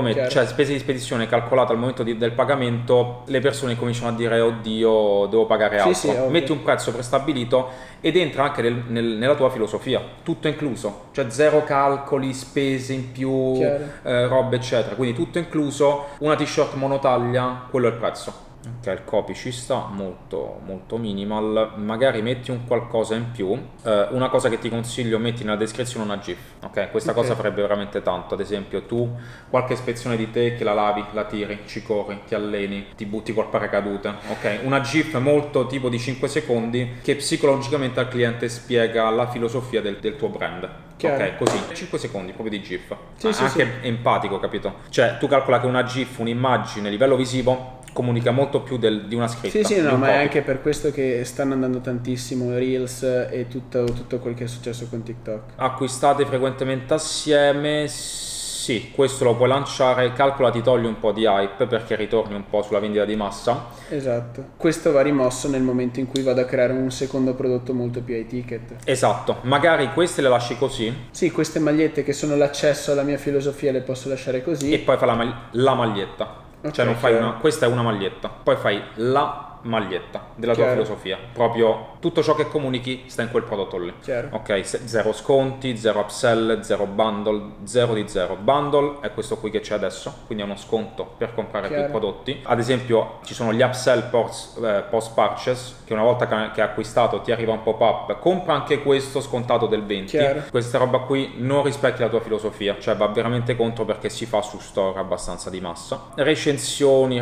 mettere, cioè spese di spedizione calcolate al momento del pagamento, le persone cominciano a dire oddio, devo pagare altro. Sì, metti un prezzo prestabilito ed entra anche nella tua filosofia, tutto incluso, cioè zero calcoli, spese in più, robe eccetera, quindi tutto incluso. Una t-shirt monotaglia, quello è il prezzo, Ok, il copy ci sta, molto molto minimal. Magari metti un qualcosa in più. Una cosa che ti consiglio, metti nella descrizione una GIF. Ok, questa cosa farebbe veramente tanto. Ad esempio, tu qualche ispezione di te che la lavi, la tiri, ci corri, ti alleni, ti butti col paracadute. Ok, una GIF molto tipo di 5 secondi che psicologicamente al cliente spiega la filosofia del tuo brand. Chiaro. Ok, così 5 secondi proprio di GIF. Sì, anche empatico, capito? Cioè, tu calcola che una GIF, un'immagine a livello visivo comunica molto più di una scritta. Sì, no, ma è anche per questo che stanno andando tantissimo Reels e tutto quel che è successo con TikTok. Acquistate frequentemente assieme, sì, questo lo puoi lanciare, calcola ti togli un po' di hype perché ritorni un po' sulla vendita di massa. Esatto, questo va rimosso nel momento in cui vado a creare un secondo prodotto molto più high ticket. Esatto, magari queste le lasci così. Sì, queste magliette che sono l'accesso alla mia filosofia le posso lasciare così. E poi fai la maglietta. Okay, cioè non fai questa è una maglietta, poi fai la maglietta della tua filosofia, proprio tutto ciò che comunichi sta in quel prodotto lì. Chiaro. Ok, zero sconti, zero upsell, zero bundle, zero di zero. Bundle è questo qui che c'è adesso, quindi è uno sconto per comprare più prodotti. Ad esempio ci sono gli upsell post purchase, che una volta che hai acquistato ti arriva un pop-up, compra anche questo scontato del 20. Chiaro. Questa roba qui non rispecchia la tua filosofia, cioè va veramente contro perché si fa su store abbastanza di massa. Recensioni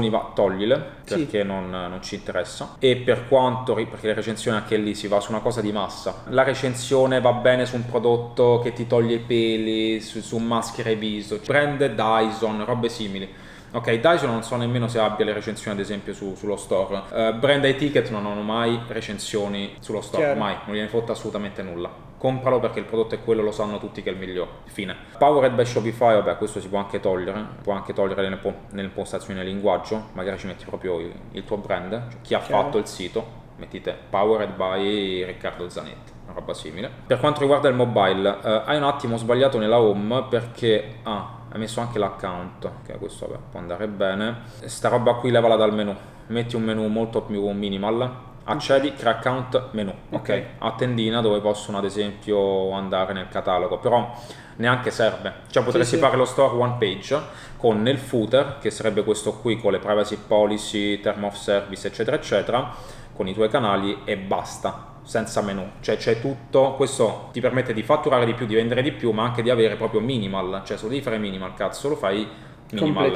va, toglile, perché non ci interessa. E per quanto, perché le recensioni anche lì si va su una cosa di massa, la recensione va bene su un prodotto che ti toglie i peli, su maschere viso, brand Dyson, robe simili. Ok, Dyson non so nemmeno se abbia le recensioni ad esempio sullo store. Brand high ticket non hanno mai recensioni sullo store, mai, non gliene fotte assolutamente nulla. Compralo perché il prodotto è quello, lo sanno tutti che è il migliore. Fine. Powered by Shopify, vabbè, questo si può anche togliere. Può anche togliere nelle impostazioni del linguaggio. Magari ci metti proprio il tuo brand, cioè chi ha fatto il sito. Mettite Powered by Riccardo Zanetti, una roba simile. Per quanto riguarda il mobile, hai un attimo sbagliato nella home perché hai messo anche l'account, che questo vabbè, può andare bene. Sta roba qui levala dal menu. Metti un menu molto più minimal. Accedi, crea account, menu, ok? A tendina dove possono ad esempio andare nel catalogo, però neanche serve, cioè potresti fare lo store one page con nel footer, che sarebbe questo qui con le privacy policy, term of service eccetera eccetera, con i tuoi canali e basta, senza menu, cioè c'è tutto. Questo ti permette di fatturare di più, di vendere di più, ma anche di avere proprio minimal, cioè se lo devi fare minimal, cazzo lo fai minimal,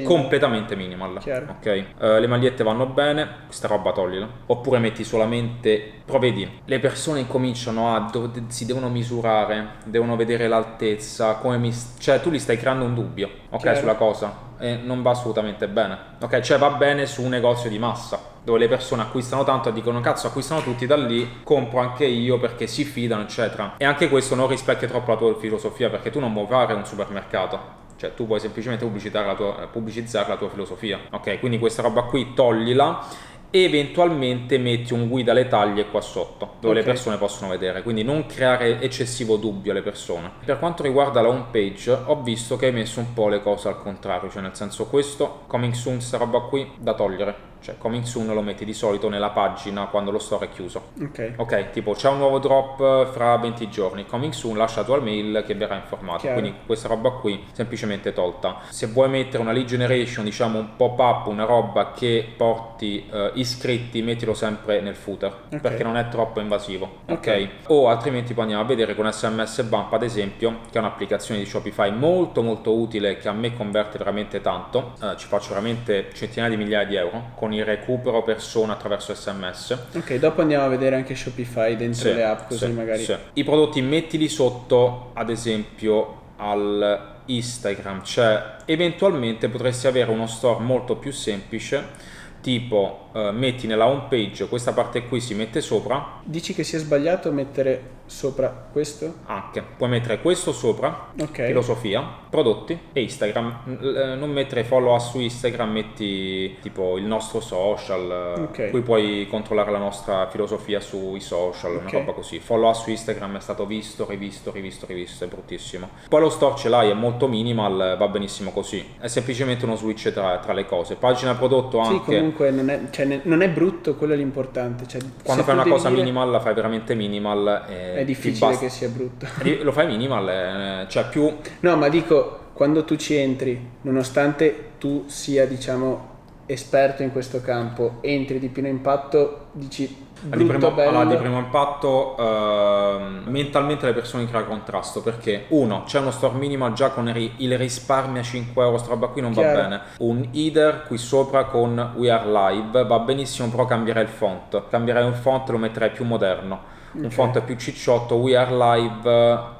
completamente minimal. Ok, le magliette vanno bene, questa roba toglila, oppure metti solamente, però vedi, le persone incominciano si devono misurare, devono vedere l'altezza, cioè tu li stai creando un dubbio, ok, sulla cosa, e non va assolutamente bene, ok, cioè va bene su un negozio di massa dove le persone acquistano tanto e dicono cazzo, acquistano tutti da lì, compro anche io perché si fidano eccetera, e anche questo non rispecchia troppo la tua filosofia, perché tu non vuoi fare un supermercato. Cioè tu vuoi semplicemente pubblicizzare la tua filosofia, ok? Quindi questa roba qui toglila e eventualmente metti un guida alle taglie qua sotto, dove le persone possono vedere, quindi non creare eccessivo dubbio alle persone. Per quanto riguarda la home page, ho visto che hai messo un po' le cose al contrario, cioè nel senso questo, coming soon, sta roba qui, da togliere. Cioè coming soon lo metti di solito nella pagina quando lo store è chiuso. Ok, tipo c'è un nuovo drop fra 20 giorni, coming soon, lascia la tua mail che verrà informato. Quindi questa roba qui semplicemente tolta. Se vuoi mettere una lead generation, diciamo un pop-up, una roba che porti iscritti, mettilo sempre nel footer, perché non è troppo invasivo. Ok, o altrimenti poi andiamo a vedere con SMS Bump ad esempio, che è un'applicazione di Shopify molto molto utile, che a me converte veramente tanto. Ci faccio veramente centinaia di migliaia di euro con il recupero persona attraverso SMS. Ok, dopo andiamo a vedere anche Shopify dentro le app, così magari. I prodotti mettili sotto ad esempio al Instagram, cioè eventualmente potresti avere uno store molto più semplice, tipo metti nella home page questa parte qui, si mette sopra. Dici che sia sbagliato mettere sopra questo? Anche puoi mettere questo sopra, filosofia, prodotti e Instagram. Non mettere follow us su Instagram, metti tipo il nostro social, qui puoi controllare la nostra filosofia sui social, una roba così. Follow us su Instagram è stato visto, rivisto, è bruttissimo. Poi lo store ce l'hai, è molto minimal, va benissimo così, è semplicemente uno switch tra le cose. Pagina prodotto anche. Sì, comunque non è brutto, quello è l'importante, cioè, quando fai una cosa minimal la fai veramente minimal, è difficile che sia brutto. Lo fai minimal, cioè più. No, ma dico, quando tu ci entri, nonostante tu sia diciamo esperto in questo campo, entri di pieno impatto, dici di primo impatto mentalmente le persone crea contrasto, perché uno, c'è uno store minimal già con il risparmio a 5 euro, sta roba qui non va bene. Un header qui sopra con We Are Live va benissimo, però cambierei il font, lo metterei più moderno. Un font più cicciotto. We Are Live,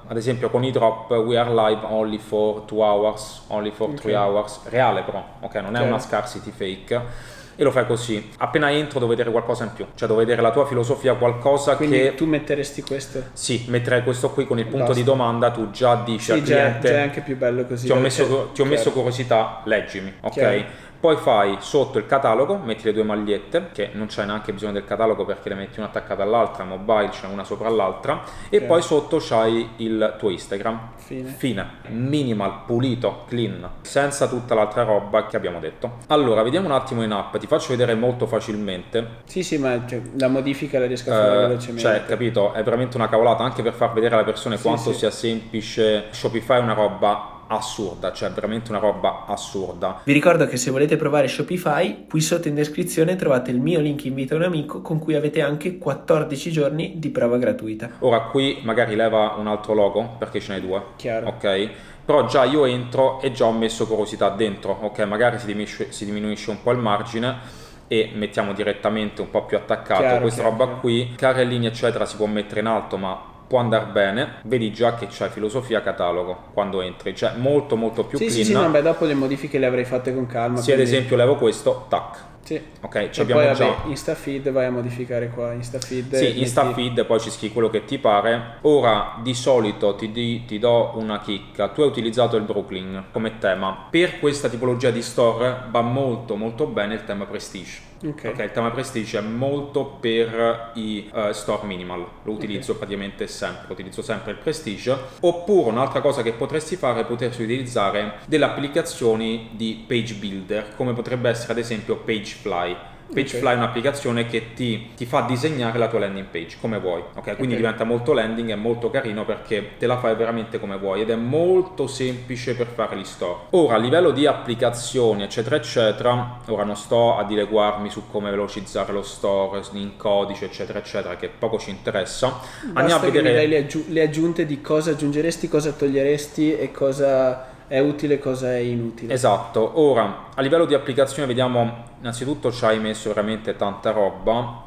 ad esempio con i drop, We Are Live only for 2 hours, only for 3 hours, reale però, ok, non è una scarcity fake. E lo fai così. Appena entro devo vedere qualcosa in più, cioè devo vedere la tua filosofia, qualcosa. Quindi che... tu metteresti questo? Sì, metterei questo qui con il punto di domanda, tu già dici al cliente... Già è anche più bello così. Ti ho messo curiosità, leggimi, ok? Chiaro. Poi fai sotto il catalogo, metti le 2 magliette, che non c'è neanche bisogno del catalogo perché le metti una attaccata all'altra, mobile, c'è una sopra l'altra, e poi sotto c'hai il tuo Instagram. Fine. Minimal, pulito, clean, senza tutta l'altra roba che abbiamo detto. Allora, vediamo un attimo in app, ti faccio vedere molto facilmente. Sì, ma la modifica la riesco a fare velocemente. Cioè, capito, è veramente una cavolata, anche per far vedere alle persone quanto sia semplice. Shopify è una roba assurda, cioè veramente una roba assurda. Vi ricordo che se volete provare Shopify, qui sotto in descrizione trovate il mio link invita un amico con cui avete anche 14 giorni di prova gratuita. Ora qui magari leva un altro logo perché ce n'è 2. Chiaro. Ok, però già io entro e già ho messo curiosità dentro, ok, magari si diminuisce un po' il margine e mettiamo direttamente un po' più attaccato questa roba qui. Carrellini eccetera si può mettere in alto, ma può andare bene. Vedi già che c'è filosofia catalogo quando entri, cioè molto più clean. Sì, vabbè, dopo le modifiche le avrei fatte con calma. Sì, ad esempio levo questo, tac. Sì. Ok, e poi già InstaFeed vai a modificare qua. InstaFeed. Sì, InstaFeed, poi ci scrivi quello che ti pare. Ora di solito ti do una chicca. Tu hai utilizzato il Brooklyn come tema. Per questa tipologia di store va molto bene il tema Prestige. Ok, il tema Prestige è molto per i store minimal, lo utilizzo praticamente sempre, utilizzo sempre il Prestige. Oppure un'altra cosa che potresti fare è potersi utilizzare delle applicazioni di page builder, come potrebbe essere ad esempio Pagefly. Pagefly è un'applicazione che ti fa disegnare la tua landing page come vuoi, ok? Quindi diventa molto landing, è molto carino perché te la fai veramente come vuoi ed è molto semplice per fare gli store. Ora a livello di applicazioni eccetera, ora non sto a dileguarmi su come velocizzare lo store in codice eccetera, che poco ci interessa. Andiamo a vedere che mi dai le aggiunte di cosa aggiungeresti, cosa toglieresti e cosa è utile, cosa è inutile. Esatto. Ora a livello di applicazione vediamo, innanzitutto ci hai messo veramente tanta roba.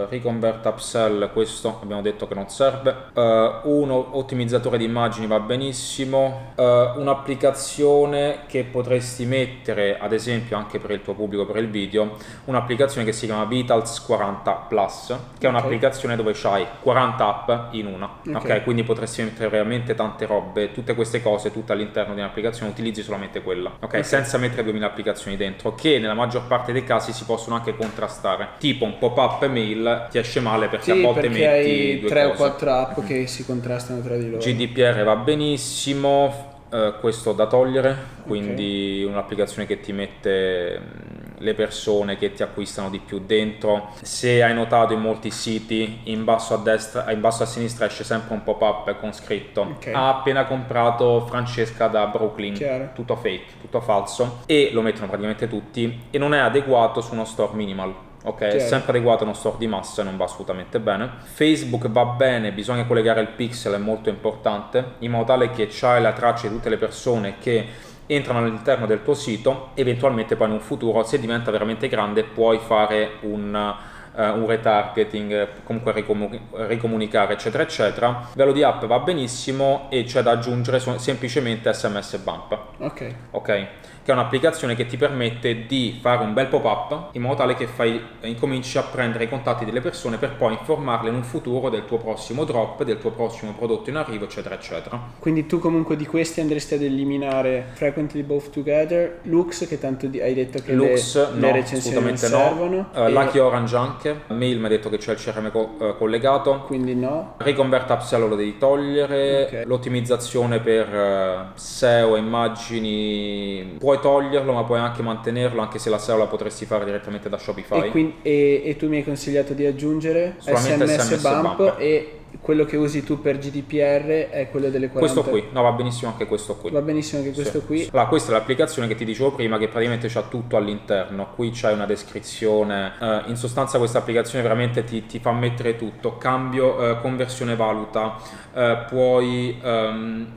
Reconvert upsell, questo abbiamo detto che non serve. Uno ottimizzatore di immagini va benissimo. Un'applicazione che potresti mettere ad esempio anche per il tuo pubblico, per il video, un'applicazione che si chiama Vitals 40 Plus, che è un'applicazione dove c'hai 40 app in una. Ok, quindi potresti mettere veramente tante robe, tutte queste cose tutte all'interno di un'applicazione, utilizzi solamente quella, ok, senza mettere 2000 applicazioni dentro, che nella maggior parte dei casi si possono anche contrastare, tipo un pop-up mail ti esce male perché a volte metti hai 2 3 cose. o 4 app che si contrastano tra di loro. GDPR va benissimo. Questo da togliere, quindi un'applicazione che ti mette le persone che ti acquistano di più dentro. Se hai notato in molti siti in basso a destra, in basso a sinistra esce sempre un pop-up con scritto ha appena comprato Francesca da Brooklyn. Tutto fake, tutto falso, e lo mettono praticamente tutti e non è adeguato su uno store minimal. Ok, è sempre adeguato a uno store di massa e non va assolutamente bene. Facebook va bene, bisogna collegare il pixel, è molto importante, in modo tale che c'hai la traccia di tutte le persone che entrano all'interno del tuo sito. Eventualmente poi in un futuro, se diventa veramente grande, puoi fare un retargeting, comunque ricomunicare eccetera. Livello di app va benissimo e c'è da aggiungere semplicemente SMS Bump. Ok, che è un'applicazione che ti permette di fare un bel pop-up in modo tale che incominci a prendere i contatti delle persone per poi informarle in un futuro del tuo prossimo drop, del tuo prossimo prodotto in arrivo eccetera. Quindi tu comunque di questi andresti ad eliminare Frequently Both Together, Lux, che tanto hai detto che le recensioni non servono, Lucky Orange anche, Mail mi ha detto che c'è il CRM collegato, quindi no. Reconvert Upsell lo devi togliere. L'ottimizzazione per SEO, immagini, puoi toglierlo ma puoi anche mantenerlo, anche se la SEO la potresti fare direttamente da Shopify. E tu mi hai consigliato di aggiungere solamente SMS Bump. E quello che usi tu per GDPR è quello delle 40. Questo qui, no, va benissimo anche questo qui. Va benissimo anche questo qui. Allora, questa è l'applicazione che ti dicevo prima, che praticamente c'ha tutto all'interno. Qui c'è una descrizione. In sostanza questa applicazione veramente ti fa mettere tutto. Cambio, conversione valuta. Puoi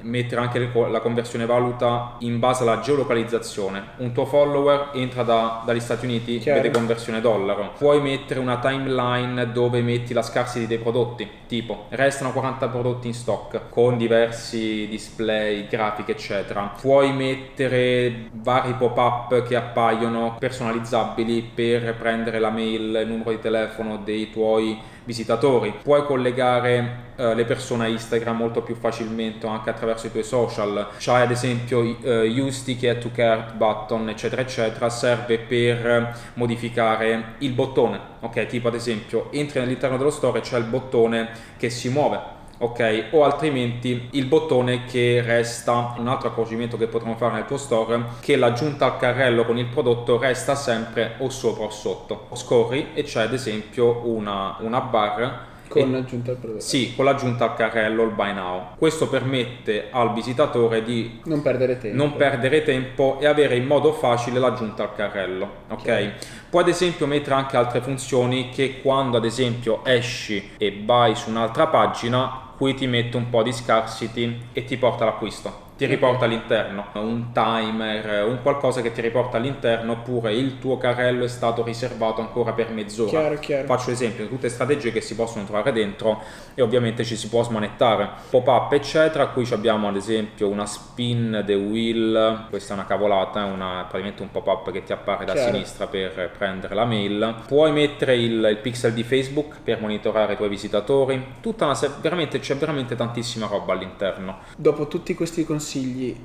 mettere anche la conversione valuta in base alla geolocalizzazione. Un tuo follower entra dagli Stati Uniti, vede conversione dollaro. Puoi mettere una timeline dove metti la scarsity dei prodotti, tipo restano 40 prodotti in stock con diversi display, grafiche eccetera. Puoi mettere vari pop-up che appaiono personalizzabili per prendere la mail, il numero di telefono dei tuoi visitatori. Puoi collegare le persone a Instagram molto più facilmente anche attraverso i tuoi social. C'hai ad esempio use ticket to cart button eccetera eccetera, serve per modificare il bottone, ok? Tipo ad esempio entri all'interno dello store e c'è il bottone che si muove, ok? O altrimenti il bottone che resta, un altro accorgimento che potremo fare nel tuo store, che l'aggiunta al carrello con il prodotto resta sempre o sopra o sotto. Scorri e c'è ad esempio una barra con l'aggiunta al prodotto. Sì, con l'aggiunta al carrello, il buy now. Questo permette al visitatore di non perdere tempo e avere in modo facile l'aggiunta al carrello, ok? Okay. Puoi ad esempio mettere anche altre funzioni che quando ad esempio esci e vai su un'altra pagina, qui ti mette un po' di scarcity e ti porta all'acquisto. Ti riporta all'interno un timer, un qualcosa che ti riporta all'interno, oppure il tuo carrello è stato riservato ancora per mezz'ora. Chiaro. Faccio esempio, tutte strategie che si possono trovare dentro e ovviamente ci si può smanettare. Pop-up eccetera, qui abbiamo ad esempio una spin the wheel, questa è una cavolata, praticamente un pop-up che ti appare da sinistra per prendere la mail. Puoi mettere il pixel di Facebook per monitorare i tuoi visitatori, c'è veramente tantissima roba all'interno. Dopo tutti questi consigli,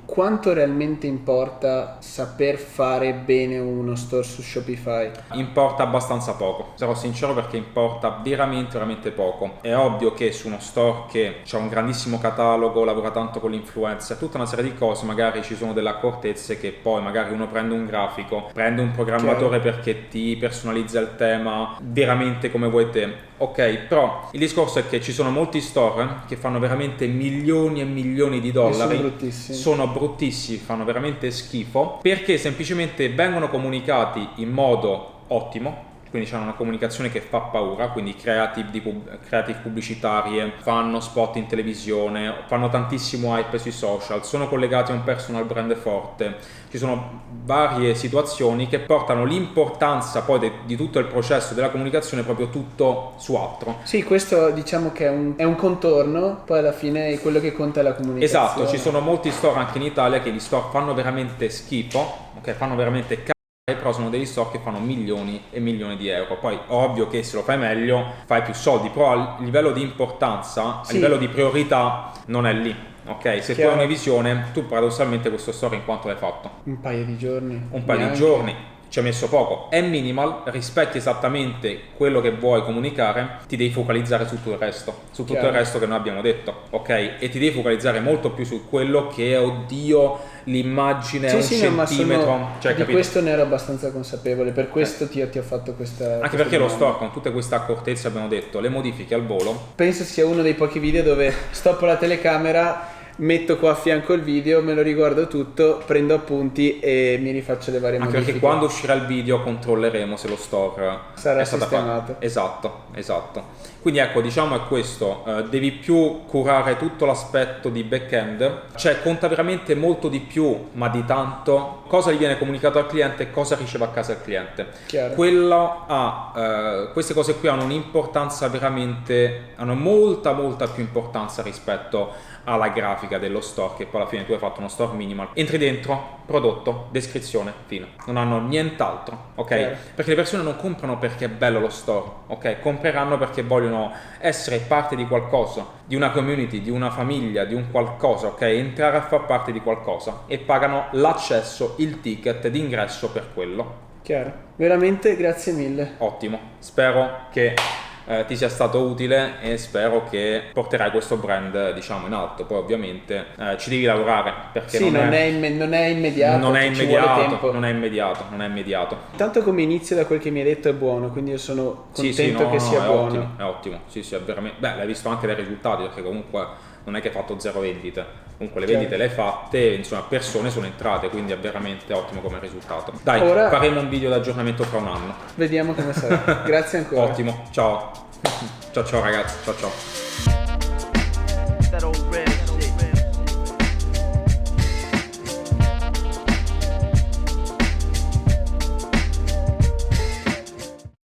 quanto realmente importa saper fare bene uno store su Shopify? Importa abbastanza poco, sarò sincero, perché importa veramente poco. È ovvio che su uno store che c'ha un grandissimo catalogo, lavora tanto con l'influencer, tutta una serie di cose, magari ci sono delle accortezze che poi magari uno prende un grafico, prende un programmatore perché ti personalizza il tema veramente come vuoi te. Ok, però il discorso è che ci sono molti store che fanno veramente milioni e milioni di dollari, sono bruttissimi, fanno veramente schifo, perché semplicemente vengono comunicati in modo ottimo, quindi c'è una comunicazione che fa paura, quindi creative pubblicitarie, fanno spot in televisione, fanno tantissimo hype sui social, sono collegati a un personal brand forte. Ci sono varie situazioni che portano l'importanza poi di tutto il processo della comunicazione proprio tutto su altro. Sì, questo diciamo che è un contorno, poi alla fine quello che conta è la comunicazione. Esatto, ci sono molti store anche in Italia che gli store fanno veramente schifo, ok, fanno veramente però sono degli store che fanno milioni e milioni di euro. Poi ovvio che se lo fai meglio fai più soldi, però a livello di importanza, a livello di priorità non è lì. Ok, se tu hai una visione, tu paradossalmente questo store in quanto l'hai fatto? Un paio di giorni. Ci hai messo poco, è minimal, rispecchia esattamente quello che vuoi comunicare, ti devi focalizzare su tutto il resto, che noi abbiamo detto, ok? E ti devi focalizzare molto più su quello che è, oddio, l'immagine è un centimetro. Di questo ne ero abbastanza consapevole, per questo ti ho fatto questa. Anche perché lo store, con tutte queste accortezze, abbiamo detto, le modifiche al volo. Penso sia uno dei pochi video dove stoppo la telecamera, metto qua a fianco il video, me lo riguardo tutto, prendo appunti e mi rifaccio le varie modifiche. Anche perché quando uscirà il video controlleremo se lo store sarà sistemato. Esatto. Quindi ecco, diciamo è questo, devi più curare tutto l'aspetto di back-end, cioè conta veramente molto di più, ma di tanto, cosa gli viene comunicato al cliente e cosa riceve a casa il cliente. Queste cose qui hanno un'importanza veramente, hanno molta più importanza rispetto alla grafica dello store, che poi alla fine tu hai fatto uno store minimal. Entri dentro, prodotto, descrizione, fine. Non hanno nient'altro, ok? Perché le persone non comprano perché è bello lo store, ok? Compreranno perché vogliono essere parte di qualcosa, di una community, di una famiglia, di un qualcosa, ok? Entrare a far parte di qualcosa e pagano l'accesso, il ticket d'ingresso per quello. Chiaro. Veramente grazie mille. Ottimo. Spero che ti sia stato utile e spero che porterai questo brand, diciamo, in alto. Poi ovviamente ci devi lavorare, perché sì, non è immediato, non è ci vuole immediato, tempo. non è immediato. Tanto come inizio, da quel che mi hai detto, è buono, quindi io sono contento che sia buono. È ottimo, sì, è veramente. Beh, l'hai visto anche dai risultati, perché comunque non è che hai fatto 0 vendite, comunque le vendite le hai fatte, insomma, persone sono entrate, quindi è veramente ottimo come risultato. Dai, ora faremo un video di aggiornamento fra un anno. Vediamo come sarà. Grazie ancora. Ottimo, ciao. Ciao ragazzi, ciao.